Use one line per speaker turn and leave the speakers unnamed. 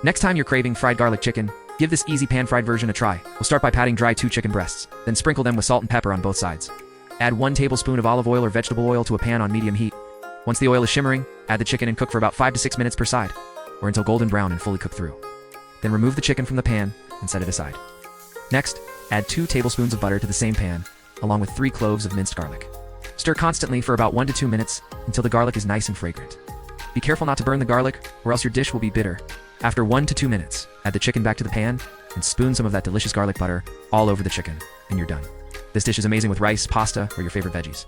Next time you're craving fried garlic chicken, give this easy pan-fried version a try. We'll start by patting dry 2 chicken breasts, then sprinkle them with salt and pepper on both sides. Add 1 tablespoon of olive oil or vegetable oil to a pan on medium heat. Once the oil is shimmering, add the chicken and cook for about 5 to 6 minutes per side, or until golden brown and fully cooked through. Then remove the chicken from the pan and set it aside. Next, add 2 tablespoons of butter to the same pan, along with 3 cloves of minced garlic. Stir constantly for about 1 to 2 minutes until the garlic is nice and fragrant. Be careful not to burn the garlic, or else your dish will be bitter. After 1 to 2 minutes, add the chicken back to the pan and spoon some of that delicious garlic butter all over the chicken, and you're done. This dish is amazing with rice, pasta, or your favorite veggies.